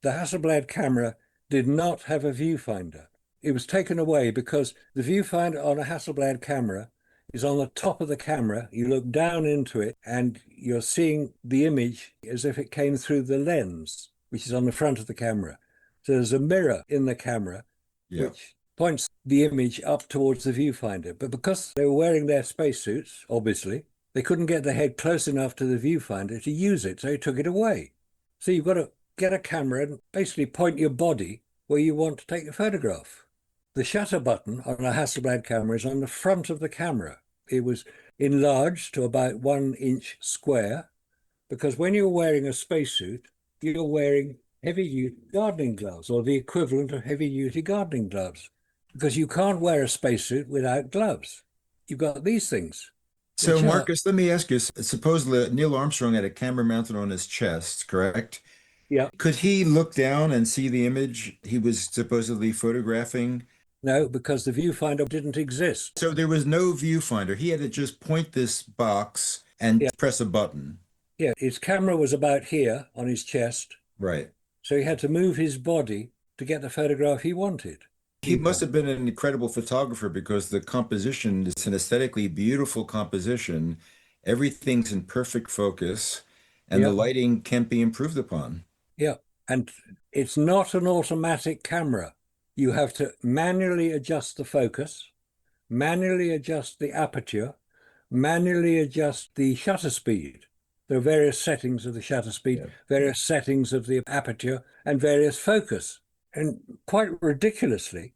The Hasselblad camera did not have a viewfinder. It was taken away because the viewfinder on a Hasselblad camera is on the top of the camera. You look down into it and you're seeing the image as if it came through the lens, which is on the front of the camera. So there's a mirror in the camera, Yeah. which points the image up towards the viewfinder. But because they were wearing their spacesuits, obviously, they couldn't get their head close enough to the viewfinder to use it, so he took it away. So you've got to get a camera and basically point your body where you want to take a photograph. The shutter button on a Hasselblad camera is on the front of the camera. It was enlarged to about 1 inch square because when you're wearing a spacesuit, you're wearing heavy-duty gardening gloves or the equivalent of heavy-duty gardening gloves because you can't wear a spacesuit without gloves. You've got these things. So, Marcus, let me ask you, supposedly Neil Armstrong had a camera mounted on his chest, correct? Yeah. Could he look down and see the image he was supposedly photographing? No, because the viewfinder didn't exist. So there was no viewfinder. He had to just point this box and Yeah. press a button. Yeah, his camera was about here on his chest. Right. So he had to move his body to get the photograph he wanted. He must have been an incredible photographer because the composition is an aesthetically beautiful composition. Everything's in perfect focus, and the Yeah. lighting can't be improved upon. Yeah, and it's not an automatic camera. You have to manually adjust the focus, manually adjust the aperture, manually adjust the shutter speed. There are various settings of the shutter speed, Yeah. various settings of the aperture, and various focus. And quite ridiculously,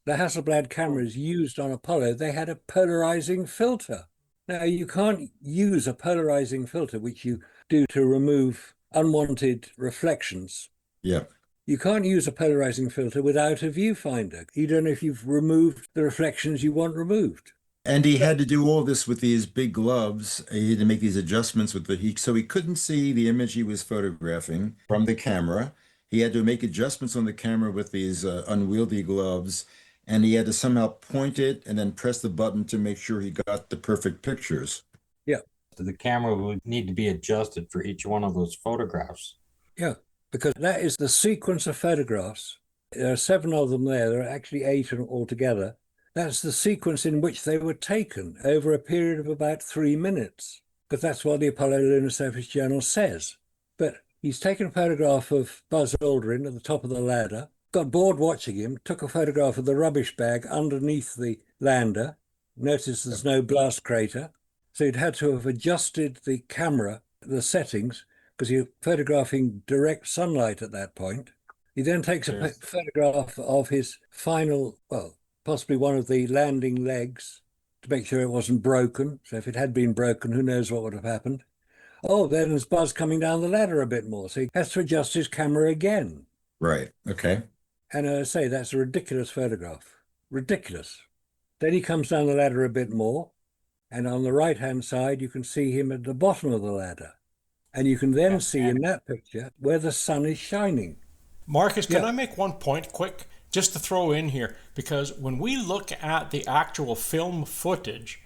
the Hasselblad cameras used on Apollo, they had a polarizing filter. Now, you can't use a polarizing filter, which you do to remove unwanted reflections. Yeah. You can't use a polarizing filter without a viewfinder. You don't know if you've removed the reflections you want removed. And he had to do all this with these big gloves. He had to make these adjustments with so he couldn't see the image he was photographing from the camera. He had to make adjustments on the camera with these unwieldy gloves, and he had to somehow point it and then press the button to make sure he got the perfect pictures. Yeah. So the camera would need to be adjusted for each one of those photographs. Yeah, because that is the sequence of photographs. There are 7 of them there. There are actually 8 altogether. That's the sequence in which they were taken over a period of about 3 minutes, because that's what the Apollo Lunar Surface Journal says. But he's taken a photograph of Buzz Aldrin at the top of the ladder, got bored watching him, took a photograph of the rubbish bag underneath the lander, noticed there's no blast crater. So he'd had to have adjusted the camera, the settings, because you're photographing direct sunlight at that point. He then takes a photograph of his final, well, possibly one of the landing legs to make sure it wasn't broken. So if it had been broken, who knows what would have happened. Oh, then there's Buzz coming down the ladder a bit more. So he has to adjust his camera again. Right. Okay. And I say that's a ridiculous photograph. Ridiculous. Then he comes down the ladder a bit more. And on the right-hand side, you can see him at the bottom of the ladder. And you can then see in that picture where the sun is shining. Marcus, can I make one point quick? Just to throw in here, because when we look at the actual film footage,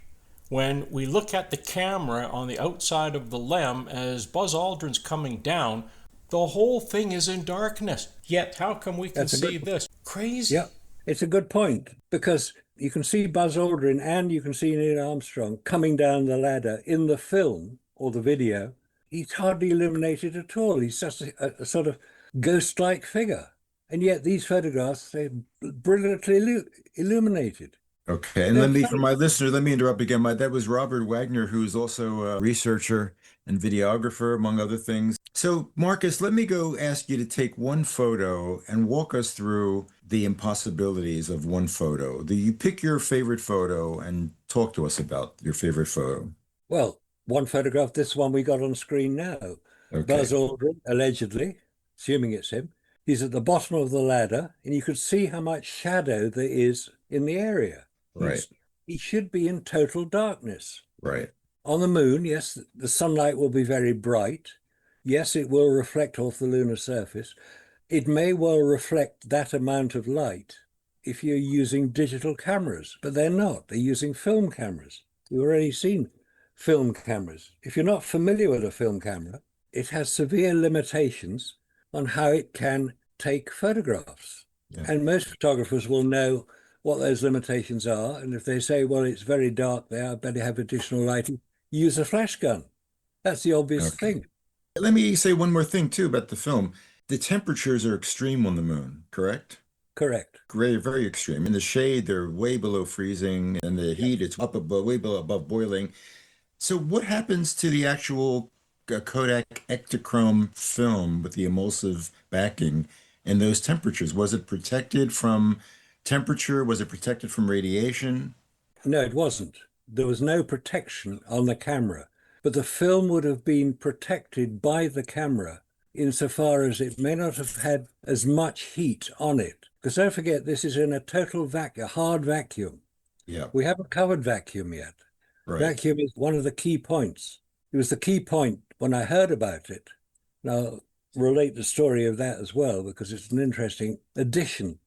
when we look at the camera on the outside of the LEM as Buzz Aldrin's coming down, the whole thing is in darkness. Yet, how come we can see this? Crazy. Yeah, it's a good point, because you can see Buzz Aldrin and you can see Neil Armstrong coming down the ladder in the film or the video. He's hardly illuminated at all. He's just a sort of ghost-like figure. And yet these photographs, they're brilliantly illuminated. Okay. And for my listeners, let me interrupt again. That was Robert Wagner, who's also a researcher and videographer, among other things. So, Marcus, let me go ask you to take one photo and walk us through the impossibilities of one photo. You pick your favorite photo and talk to us about your favorite photo. Well, one photograph, this one we got on screen now. Okay. Buzz Aldrin, allegedly, assuming it's him, he's at the bottom of the ladder, and you could see how much shadow there is in the area. Right. He should be in total darkness. Right. On the moon, yes, the sunlight will be very bright. Yes, it will reflect off the lunar surface. It may well reflect that amount of light if you're using digital cameras, but they're not. They're using film cameras. You've already seen film cameras. If you're not familiar with a film camera, it has severe limitations on how it can take photographs. Yeah. And most photographers will know what those limitations are. And if they say, well, it's very dark there, I better have additional lighting, use a flash gun. That's the obvious Okay. thing. Let me say one more thing too about the film. The temperatures are extreme on the moon, correct? Correct. Very, very extreme. In the shade, they're way below freezing, and the heat, it's up above, way below above boiling. So what happens to the actual Kodak Ektachrome film with the emulsive backing in those temperatures? Was it protected from temperature? Was it protected from radiation? No, it wasn't. There was no protection on the camera, but the film would have been protected by the camera insofar as it may not have had as much heat on it. Because don't forget, this is in a total vacuum, a hard vacuum. Yeah, We haven't covered vacuum yet. right. Vacuum is one of the key points. It was the key point when I heard about it. Now, relate the story of that as well, because it's an interesting addition.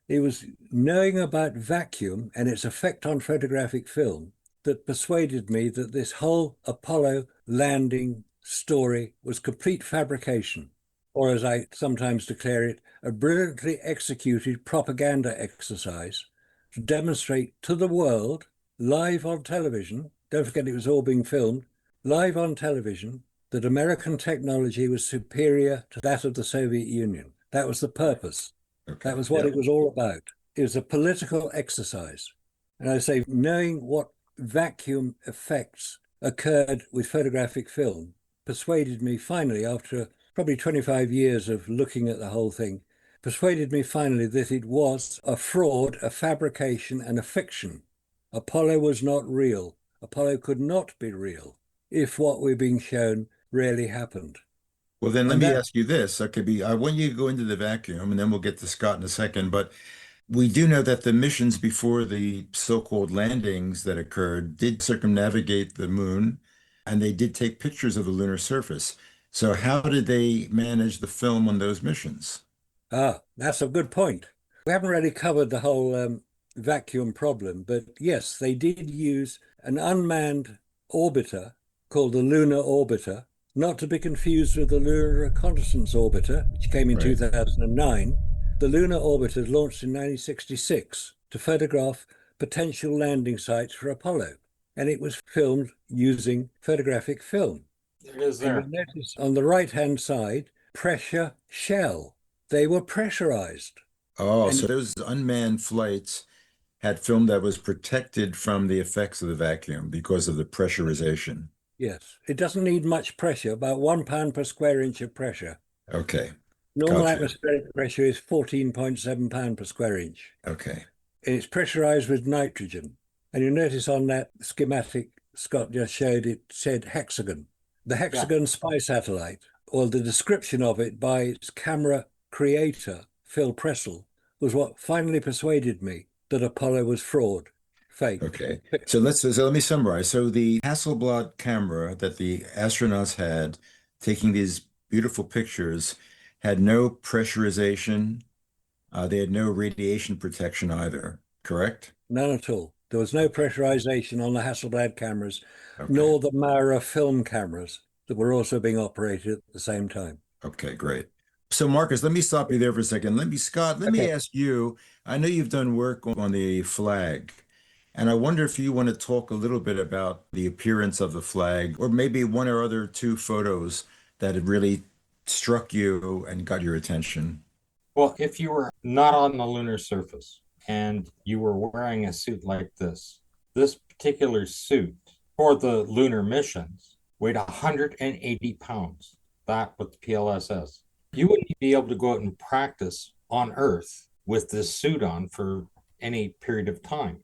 It was knowing about vacuum and its effect on photographic film that persuaded me that this whole Apollo landing story was complete fabrication, or as I sometimes declare it, a brilliantly executed propaganda exercise to demonstrate to the world, live on television, don't forget it was all being filmed, live on television, that American technology was superior to that of the Soviet Union. That was the purpose. Okay. That was what Yeah. it was all about. It was a political exercise. And I say, knowing what vacuum effects occurred with photographic film persuaded me finally, after probably 25 years of looking at the whole thing, persuaded me finally that it was a fraud, a fabrication, and a fiction. Apollo was not real. Apollo could not be real if what we're being shown really happened. Well, then let And me that, ask you this. I want you to go into the vacuum, and then we'll get to Scott in a second. But we do know that the missions before the so-called landings that occurred did circumnavigate the moon, and they did take pictures of the lunar surface. So how did they manage the film on those missions? that's a good point. We haven't really covered the whole vacuum problem, but yes, they did use an unmanned orbiter called the lunar orbiter, not to be confused with the lunar reconnaissance orbiter, which came in Right. 2009. The lunar orbiter launched in 1966 to photograph potential landing sites for Apollo, and it was filmed using photographic film. There it is And there. you notice on the right-hand side, pressure shell. They were pressurized. Oh, And so those unmanned flights had film that was protected from the effects of the vacuum because of the pressurization. yes, it doesn't need much pressure, about 1 pound per square inch of pressure. Okay. Normal Gotcha. atmospheric pressure is 14.7 pound per square inch. Okay. And it's pressurized with nitrogen. And you notice on that schematic Scott just showed, it said hexagon. The hexagon spy satellite, or the description of it by its camera creator, Phil Pressel, was what finally persuaded me that Apollo was fraud, fake. Okay. So let me summarize. So the Hasselblad camera that the astronauts had taking these beautiful pictures had no pressurization. They had no radiation protection either, correct? None at all. There was no pressurization on the Hasselblad cameras, Okay. nor the Mara film cameras that were also being operated at the same time. Okay, great. So Marcus, let me stop you there for a second. Scott, let me Okay. ask you, I know you've done work on the flag, and I wonder if you want to talk a little bit about the appearance of the flag, or maybe one or other two photos that had really struck you and got your attention. Well, if you were not on the lunar surface and you were wearing a suit like this particular suit for the lunar missions weighed 180 pounds, that with the PLSS. You wouldn't be able to go out and practice on Earth with this suit on for any period of time.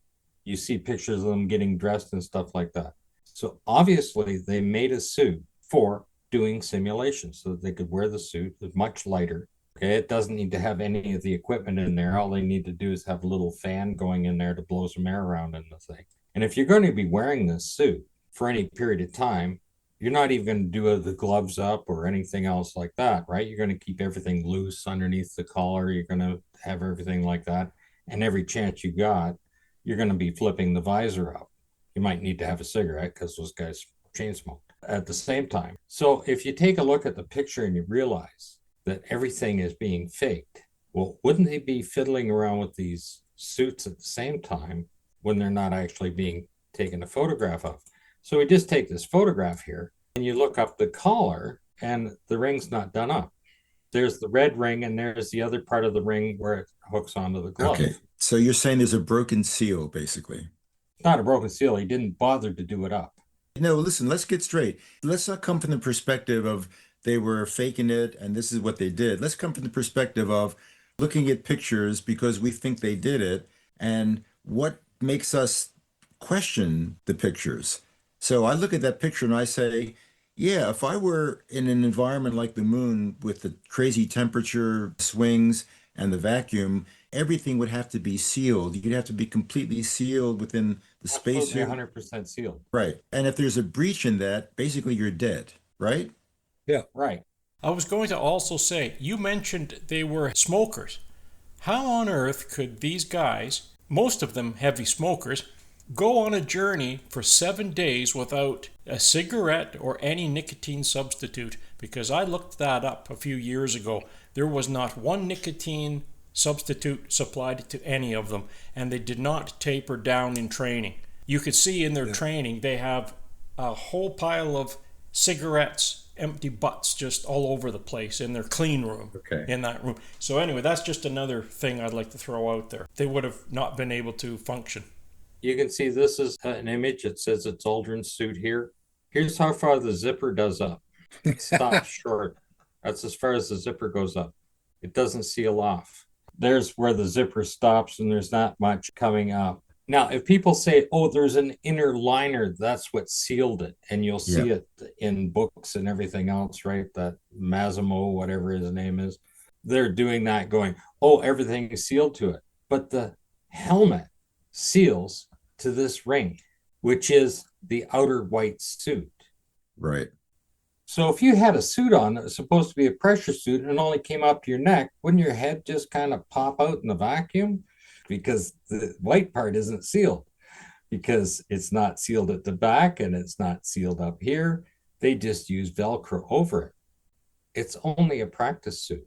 You see pictures of them getting dressed and stuff like that. So obviously they made a suit for doing simulations so that they could wear the suit. It's much lighter. Okay, it doesn't need to have any of the equipment in there. All they need to do is have a little fan going in there to blow some air around in the thing. And if you're going to be wearing this suit for any period of time, you're not even going to do the gloves up or anything else like that, right? You're going to keep everything loose underneath the collar. You're going to have everything like that. And every chance you got, you're going to be flipping the visor up. You might need to have a cigarette because those guys chain smoke at the same time. So if you take a look at the picture and you realize that everything is being faked. Well, wouldn't they be fiddling around with these suits at the same time when they're not actually being taken a photograph of? So we just take this photograph here and you look up the collar and the ring's not done up. There's the red ring and there's the other part of the ring where it hooks onto the glove. Okay. So you're saying there's a broken seal, basically. It's not a broken seal. He didn't bother to do it up. No, listen, let's get straight. Let's not come from the perspective of they were faking it and this is what they did. Let's come from the perspective of looking at pictures because we think they did it and what makes us question the pictures. So I look at that picture and I say, yeah, if I were in an environment like the moon with the crazy temperature swings and the vacuum, everything would have to be sealed. You'd have to be completely sealed within the Absolutely spacesuit. 100% sealed. Right. And if there's a breach in that, basically you're dead, right? Yeah. Right. I was going to also say, you mentioned they were smokers. How on earth could these guys, most of them heavy smokers, go on a journey for 7 days without a cigarette or any nicotine substitute? Because I looked that up a few years ago. There was not one nicotine substitute supplied to any of them, and they did not taper down in training. You could see in their training they have a whole pile of cigarettes, empty butts just all over the place in their clean room. Okay. In that room. So anyway, that's just another thing I'd like to throw out there. They would have not been able to function. You can see this is an image. It says it's Aldrin's suit here. Here's how far the zipper does up. It stops short. That's as far as the zipper goes up. It doesn't seal off. There's where the zipper stops and there's not much coming up. Now, if people say, oh, there's an inner liner, that's what sealed it. And you'll see it in books and everything else, right? That Massimo, whatever his name is, they're doing that going, oh, everything is sealed to it. But the helmet seals to this ring, which is the outer white suit. Right. So if you had a suit on that was supposed to be a pressure suit and only came up to your neck, wouldn't your head just kind of pop out in the vacuum? Because the white part isn't sealed, because it's not sealed at the back and it's not sealed up here. They just use Velcro over it. It's only a practice suit.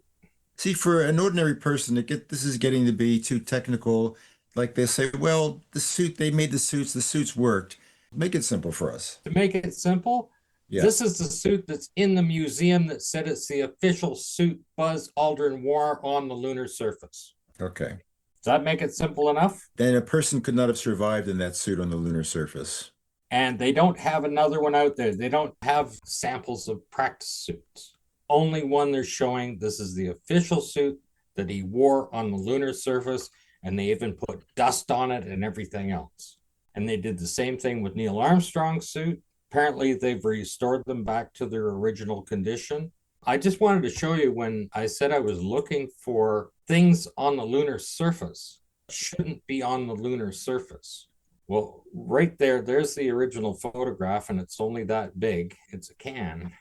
See, for an ordinary person, this is getting to be too technical. Like they say, well, they made the suits worked. Make it simple for us. To make it simple, this is the suit that's in the museum that said it's the official suit Buzz Aldrin wore on the lunar surface. Okay. Does that make it simple enough? Then a person could not have survived in that suit on the lunar surface. And they don't have another one out there. They don't have samples of practice suits. Only one they're showing. This is the official suit that he wore on the lunar surface. And they even put dust on it and everything else. And they did the same thing with Neil Armstrong's suit. Apparently, they've restored them back to their original condition. I just wanted to show you when I said I was looking for things on the lunar surface. Shouldn't be on the lunar surface. Well, right there's the original photograph, and it's only that big. It's a can.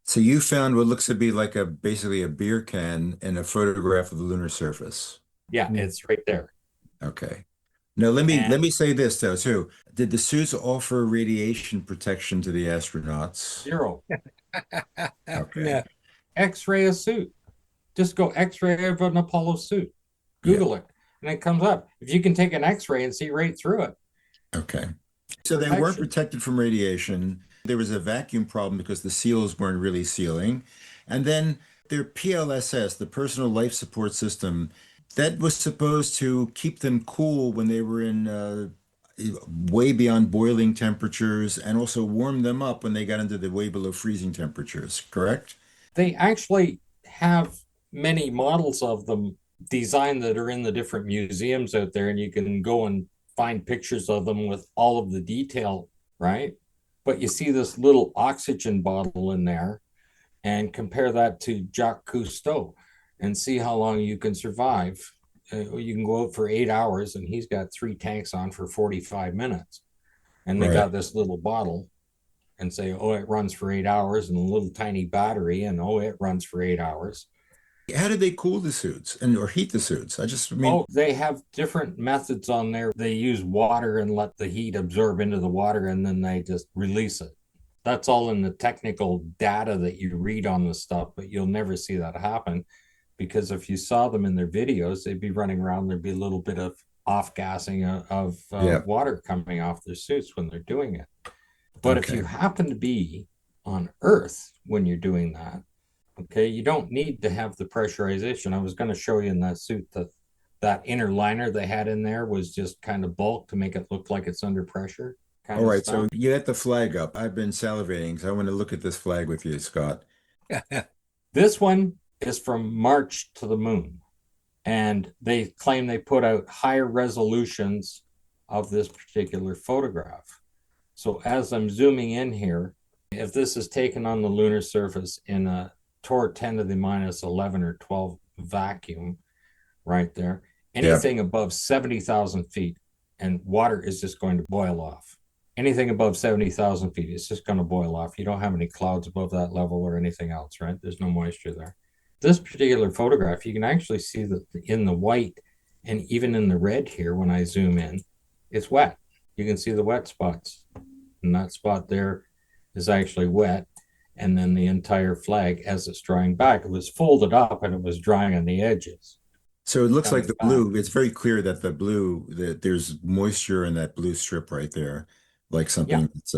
So you found what looks to be like basically a beer can in a photograph of the lunar surface. Yeah, it's right there. Okay. Now let me say this though too. Did the suits offer radiation protection to the astronauts? 0. Okay. Yeah. X-ray a suit. Just go X-ray of an Apollo suit. Google it, and it comes up. If you can take an X-ray and see right through it. Okay. So they weren't protected from radiation. There was a vacuum problem because the seals weren't really sealing. And then their PLSS, the personal life support system, that was supposed to keep them cool when they were in way beyond boiling temperatures and also warm them up when they got into the way below freezing temperatures, correct? They actually have many models of them designed that are in the different museums out there, and you can go and find pictures of them with all of the detail, right? But you see this little oxygen bottle in there, and compare that to Jacques Cousteau and see how long you can survive. You can go out for 8 hours and he's got 3 tanks on for 45 minutes. And they got this little bottle and say, oh, it runs for 8 hours, and a little tiny battery, and oh, it runs for 8 hours. How do they cool the suits or heat the suits? They have different methods on there. They use water and let the heat absorb into the water, and then they just release it. That's all in the technical data that you read on the stuff, but you'll never see that happen, because if you saw them in their videos, they'd be running around. There'd be a little bit of off-gassing of Yeah. water coming off their suits when they're doing it. But if Okay. you happen to be on Earth when you're doing that, okay, you don't need to have the pressurization. I was going to show you in that suit that that inner liner they had in there was just kind of bulk to make it look like it's under pressure kind All of right. So stuff. you got the flag up. I've been salivating, so I want to look at this flag with you, Scott. This one is from March to the moon, and they claim they put out higher resolutions of this particular photograph. So as I'm zooming in here, if this is taken on the lunar surface in a torr 10 to the minus 11 or 12 vacuum right there, anything above 70,000 feet and water is just going to boil off. Anything above 70,000 feet, it's just going to boil off. You don't have any clouds above that level or anything else, right? There's no moisture there. This particular photograph, you can actually see that in the white and even in the red here, when I zoom in, it's wet. You can see the wet spots. And that spot there is actually wet. And then the entire flag, as it's drying back, it was folded up and it was drying on the edges. So it looks like the Coming blue, it's very clear that the blue, that there's moisture in that blue strip right there, like something Yeah. that's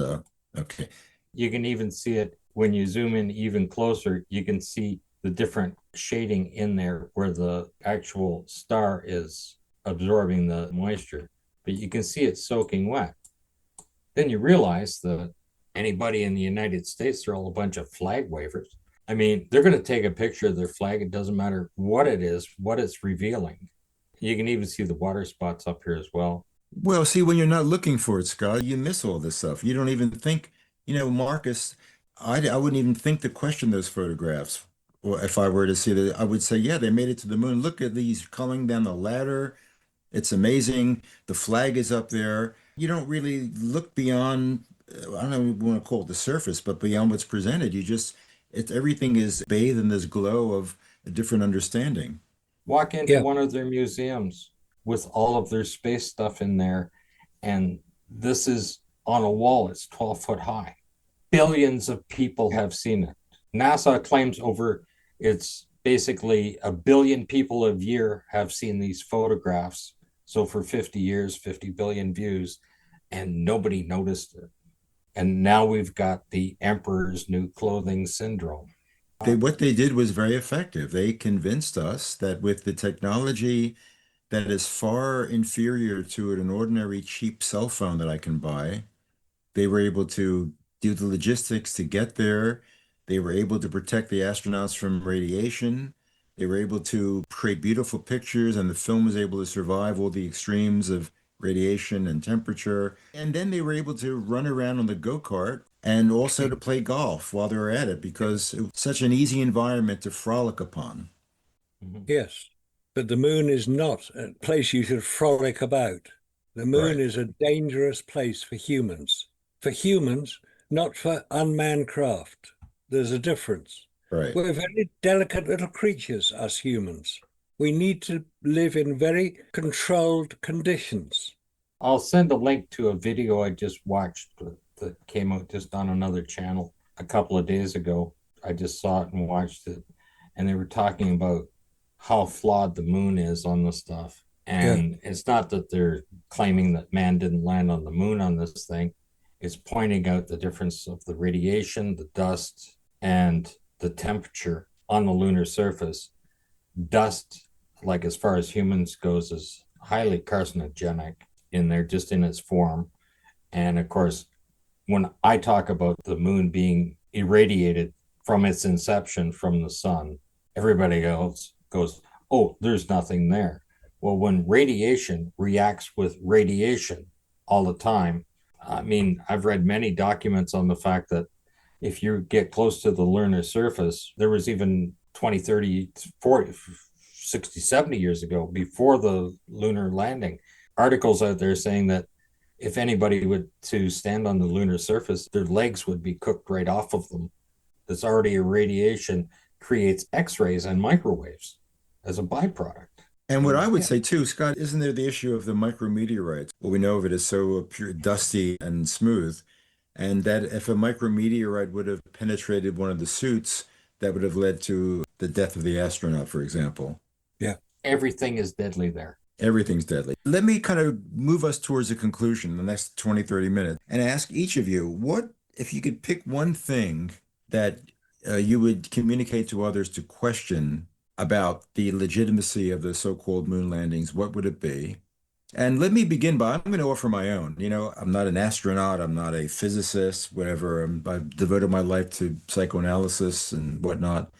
okay. You can even see it when you zoom in even closer. You can see the different shading in there where the actual star is absorbing the moisture, but you can see it soaking wet. Then you realize that anybody in the United States, they're all a bunch of flag wavers. I mean, they're going to take a picture of their flag. It doesn't matter what it is, what it's revealing. You can even see the water spots up here as well. Well, see, when you're not looking for it, Scott, you miss all this stuff. You don't even think, Marcus, I wouldn't even think to question those photographs. Or if I were to see that, I would say, yeah, they made it to the moon. Look at these coming down the ladder. It's amazing. The flag is up there. You don't really look beyond, I don't know if you want to call it the surface, but beyond what's presented. Everything is bathed in this glow of a different understanding. Walk into Yeah. one of their museums with all of their space stuff in there, and this is on a wall. It's 12 foot high. Billions of people have seen it. NASA claims it's basically a billion people a year have seen these photographs. So for 50 years, 50 billion views, and nobody noticed it. And now we've got the emperor's new clothing syndrome. What they did was very effective. They convinced us that with the technology that is far inferior to an ordinary cheap cell phone that I can buy, they were able to do the logistics to get there. They were able to protect the astronauts from radiation. They were able to create beautiful pictures, and the film was able to survive all the extremes of radiation and temperature. And then they were able to run around on the go-kart and also to play golf while they were at it, because it was such an easy environment to frolic upon. Yes, but the moon is not a place you should frolic about. The moon Right. is a dangerous place for humans. For humans, not for unmanned craft. There's a difference. Right. We're very delicate little creatures, us humans. We need to live in very controlled conditions. I'll send a link to a video I just watched that came out just on another channel a couple of days ago. I just saw it and watched it, and they were talking about how flawed the moon is on the stuff. And it's not that they're claiming that man didn't land on the moon on this thing. It's pointing out the difference of the radiation, the dust, and the temperature on the lunar surface. Dust, like as far as humans goes, is highly carcinogenic in there, just in its form. And of course, when I talk about the moon being irradiated from its inception from the sun, everybody else goes, oh, there's nothing there. Well, when radiation reacts with radiation all the time, I mean, I've read many documents on the fact that if you get close to the lunar surface, there was even 20, 30, 40, 60, 70 years ago, before the lunar landing, articles out there saying that if anybody would to stand on the lunar surface, their legs would be cooked right off of them. This already irradiation creates X-rays and microwaves as a byproduct. And what I would say too, Scott, isn't there the issue of the micrometeorites? What we know of it is so pure, dusty and smooth. and that if a micrometeorite would have penetrated one of the suits, that would have led to the death of the astronaut, for example. Yeah. Everything is deadly there. Everything's deadly. Let me kind of move us towards a conclusion in the next 20, 30 minutes and ask each of you, what if you could pick one thing that you would communicate to others to question about the legitimacy of the so-called moon landings, what would it be? And let me begin by, I'm going to offer my own. You know, I'm not an astronaut, I'm not a physicist, whatever. I've devoted my life to psychoanalysis and whatnot.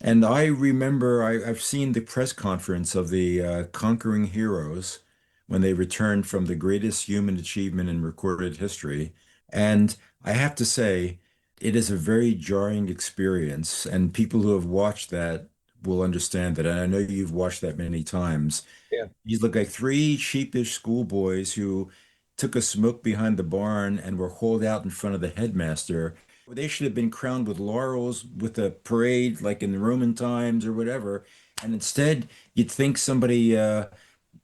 And I remember I've seen the press conference of the conquering heroes when they returned from the greatest human achievement in recorded history. And I have to say, it is a very jarring experience. And people who have watched that will understand that. And I know you've watched that many times. Yeah. These look like three sheepish schoolboys who took a smoke behind the barn and were hauled out in front of the headmaster. They should have been crowned with laurels with a parade like in the Roman times or whatever. And instead, you'd think somebody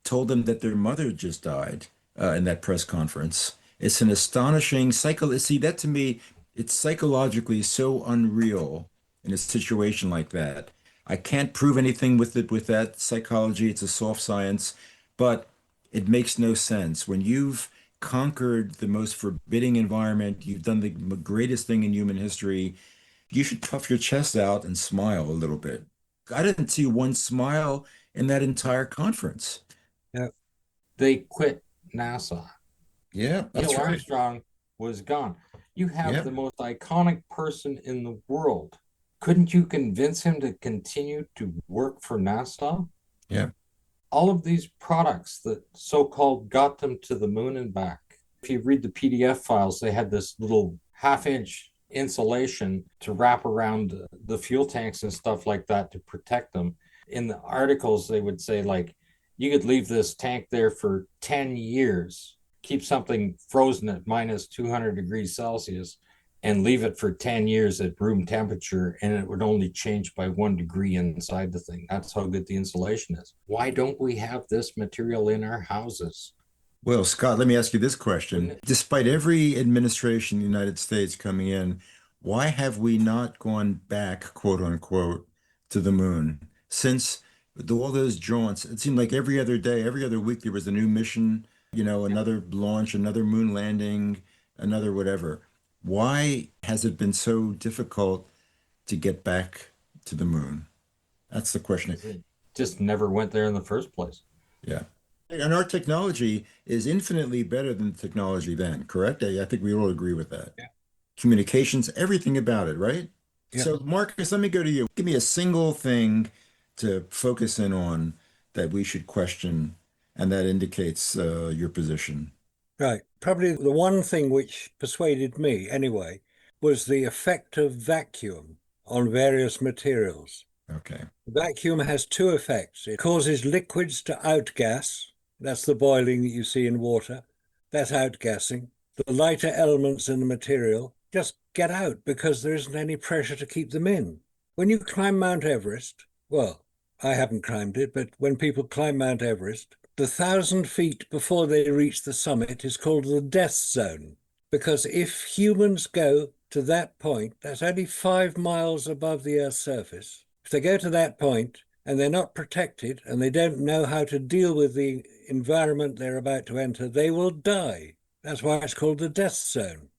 told them that their mother just died in that press conference. It's an astonishing cycle. See, that to me, it's psychologically so unreal in a situation like that. I can't prove anything with it with that psychology. It's a soft science, but it makes no sense. When you've conquered the most forbidding environment, you've done the greatest thing in human history, you should puff your chest out and smile a little bit. I didn't see one smile in that entire conference. Yeah. They quit NASA. Yeah, that's Neil right. Armstrong was gone. You have Yep. the most iconic person in the world. Couldn't you convince him to continue to work for NASA? Yeah. All of these products that so-called got them to the moon and back. If you read the PDF files, they had this little half-inch insulation to wrap around the fuel tanks and stuff like that to protect them. In the articles, they would say, like, you could leave this tank there for 10 years, keep something frozen at minus 200 degrees Celsius, and leave it for 10 years at room temperature, and it would only change by 1 degree inside the thing. That's how good the insulation is. Why don't we have this material in our houses? Well, Scott, let me ask you this question. Wouldn't it- Despite every administration in the United States coming in, why have we not gone back, quote unquote, to the moon? Since all those jaunts, it seemed like every other day, every other week, there was a new mission, another launch, another moon landing, another whatever. Why has it been so difficult to get back to the moon? That's the question. It just never went there in the first place. Yeah. And our technology is infinitely better than the technology then, correct? I think we all agree with that. Yeah. Communications, everything about it, right? Yeah. So, Marcus, let me go to you. Give me a single thing to focus in on that we should question, and that indicates your position. Right. Probably the one thing which persuaded me, anyway, was the effect of vacuum on various materials. Okay. Vacuum has two effects. It causes liquids to outgas. That's the boiling that you see in water. That's outgassing. The lighter elements in the material just get out because there isn't any pressure to keep them in. When you climb Mount Everest, well, I haven't climbed it, but when people climb Mount Everest, the 1,000 feet before they reach the summit is called the death zone, because if humans go to that point, that's only 5 miles above the Earth's surface. If they go to that point and they're not protected and they don't know how to deal with the environment they're about to enter, they will die. That's why it's called the death zone.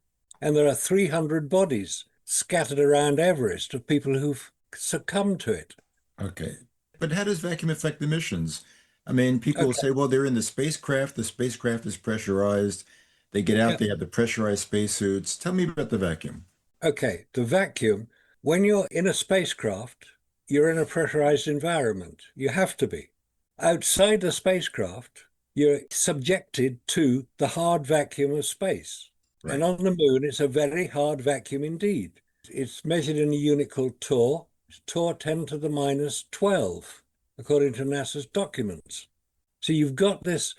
And there are 300 bodies scattered around Everest of people who've succumbed to it. Okay. But how does vacuum affect the missions? I mean, people will Okay. say, well, they're in the spacecraft is pressurized. They get out, Yeah. they have the pressurized spacesuits. Tell me about the vacuum. Okay, the vacuum, when you're in a spacecraft, you're in a pressurized environment. You have to be. Outside the spacecraft, you're subjected to the hard vacuum of space. Right. And on the moon, it's a very hard vacuum indeed. It's measured in a unit called torr. It's torr 10 to the minus 12, according to NASA's documents. So you've got this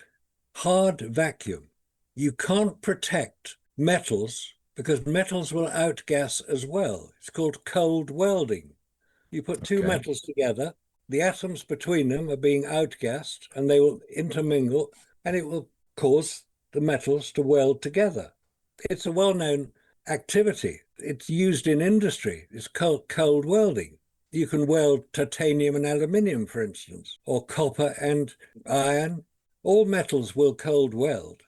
hard vacuum. You can't protect metals because metals will outgas as well. It's called cold welding. You put two Okay. metals together, the atoms between them are being outgassed and they will intermingle and it will cause the metals to weld together. It's a well-known activity. It's used in industry. It's called cold welding. You can weld titanium and aluminium, for instance, or copper and iron. All metals will cold weld,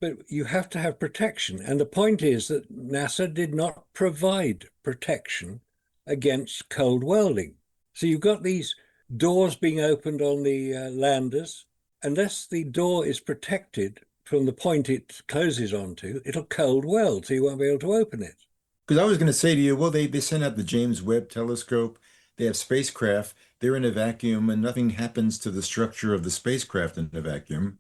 but you have to have protection. And the point is that NASA did not provide protection against cold welding. So you've got these doors being opened on the landers. Unless the door is protected from the point it closes onto, it'll cold weld, so you won't be able to open it. Because I was going to say to you, well, they sent out the James Webb Telescope. They have spacecraft. They're in a vacuum, and nothing happens to the structure of the spacecraft in a vacuum.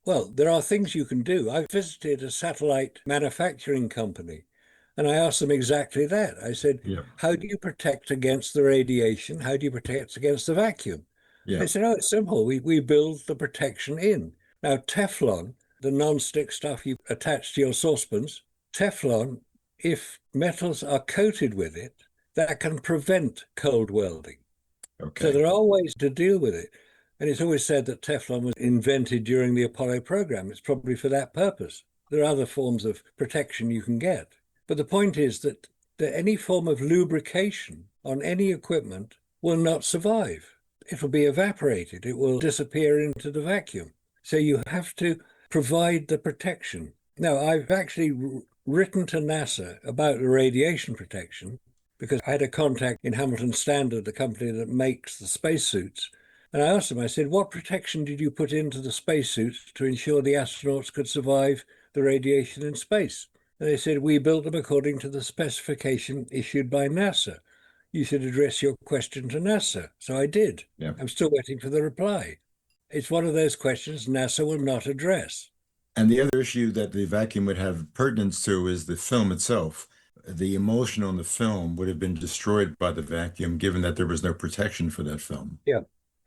Well, there are things you can do. I visited a satellite manufacturing company, and I asked them exactly that. I said, Yeah. how do you protect against the radiation? How do you protect against the vacuum? Yeah. They said, oh, it's simple. We build the protection in. Now, Teflon, the non-stick stuff you attach to your saucepans, Teflon, if metals are coated with it, that can prevent cold welding. Okay. So there are ways to deal with it. And it's always said that Teflon was invented during the Apollo program. It's probably for that purpose. There are other forms of protection you can get. But the point is that any form of lubrication on any equipment will not survive. It will be evaporated. It will disappear into the vacuum. So you have to provide the protection. Now, I've actually written to NASA about the radiation protection because I had a contact in Hamilton Standard, the company that makes the spacesuits. And I asked them, I said, what protection did you put into the spacesuits to ensure the astronauts could survive the radiation in space? And they said, we built them according to the specification issued by NASA. You should address your question to NASA. So I did. Yeah. I'm still waiting for the reply. It's one of those questions NASA will not address. And the other issue that the vacuum would have pertinence to is the film itself. The emulsion on the film would have been destroyed by the vacuum, given that there was no protection for that film. Yeah.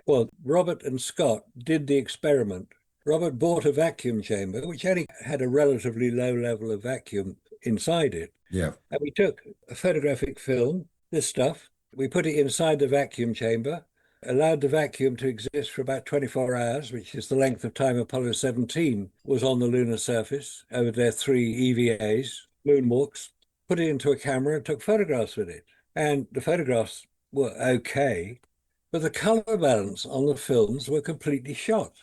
Well, Robert and Scott did the experiment. Robert bought a vacuum chamber, which only had a relatively low level of vacuum inside it. Yeah. And we took a photographic film, this stuff, we put it inside the vacuum chamber, allowed the vacuum to exist for about 24 hours, which is the length of time Apollo 17 was on the lunar surface over their 3 EVAs, moonwalks, put it into a camera and took photographs with it. And the photographs were okay, but the color balance on the films were completely shot.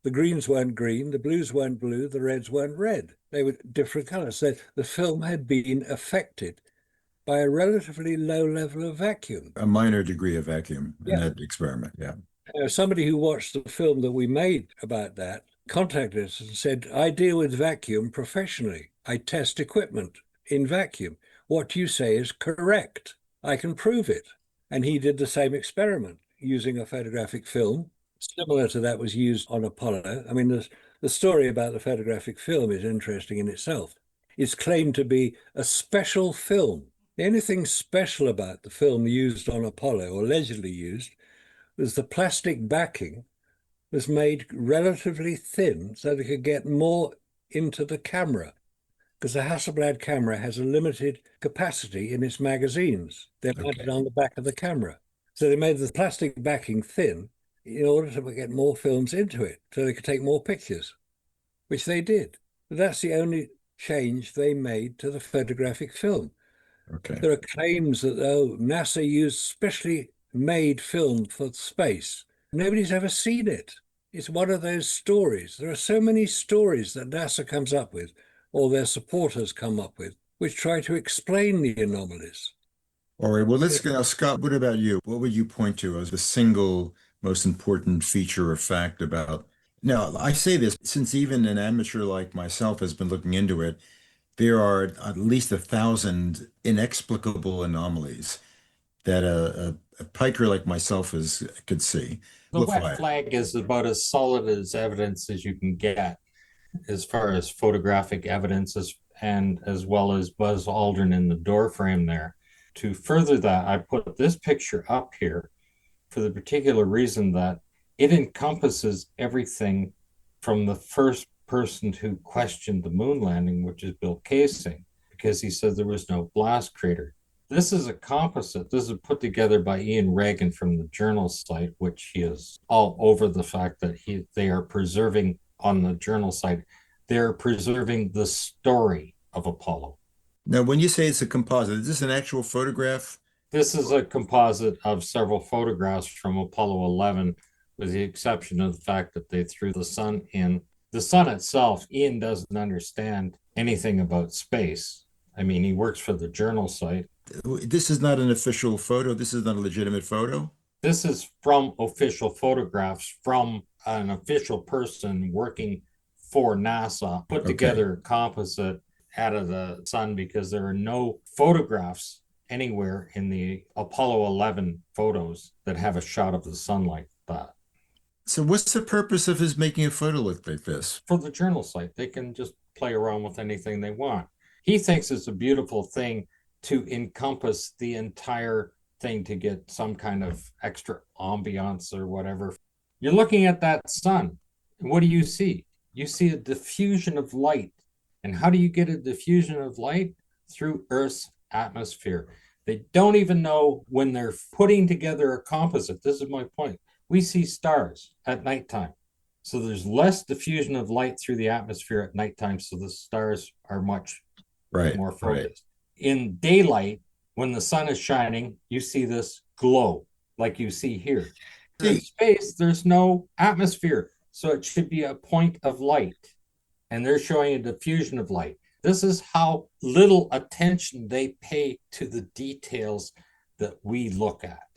The greens weren't green, the blues weren't blue, the reds weren't red. They were different colors. So the film had been affected by a relatively low level of vacuum. A minor degree of vacuum in that experiment. Yeah. Somebody who watched the film that we made about that contacted us and said, I deal with vacuum professionally. I test equipment in vacuum. What you say is correct. I can prove it. And he did the same experiment using a photographic film. Similar to that was used on Apollo. I mean, the story about the photographic film is interesting in itself. It's claimed to be a special film. The only thing special about the film used on Apollo, or allegedly used, was the plastic backing was made relatively thin so they could get more into the camera, because the Hasselblad camera has a limited capacity in its magazines. They're mounted on the back of the camera. So they made the plastic backing thin in order to get more films into it, so they could take more pictures, which they did. But that's the only change they made to the photographic film. Okay. There are claims that, NASA used specially made film for space. Nobody's ever seen it. It's one of those stories. There are so many stories that NASA comes up with, or their supporters come up with, which try to explain the anomalies. All right. Well, let's go now. Scott, what about you? What would you point to as the single most important feature or fact about? Now, I say this since even an amateur like myself has been looking into it. There are at least 1,000 inexplicable anomalies that a piker like myself could see. The wet flag is about as solid as evidence as you can get, as far as photographic evidence, and as well as Buzz Aldrin in the door frame there. To further that, I put this picture up here for the particular reason that it encompasses everything from the first person who questioned the moon landing, which is Bill Kaysing, because he said there was no blast crater. This is a composite. This is put together by Ian Reagan from the journal site, which he is all over the fact that they are preserving on the journal site. They're preserving the story of Apollo. Now, when you say it's a composite, is this an actual photograph? This is a composite of several photographs from Apollo 11, with the exception of the fact that they threw the sun in. The sun itself, Ian doesn't understand anything about space. I mean, he works for the journal site. This is not an official photo. This is not a legitimate photo. This is from official photographs from an official person working for NASA, put together a composite out of the sun, because there are no photographs anywhere in the Apollo 11 photos that have a shot of the sun like that. So what's the purpose of his making a photo look like this? For the journal site, they can just play around with anything they want. He thinks it's a beautiful thing to encompass the entire thing to get some kind of extra ambiance or whatever. You're looking at that sun, and what do you see? You see a diffusion of light. And how do you get a diffusion of light? Through Earth's atmosphere. They don't even know when they're putting together a composite. This is my point. We see stars at nighttime. So there's less diffusion of light through the atmosphere at nighttime, so the stars are much more focused. In daylight, when the sun is shining, you see this glow like you see here. In space, there's no atmosphere, so it should be a point of light. And they're showing a diffusion of light. This is how little attention they pay to the details that we look at.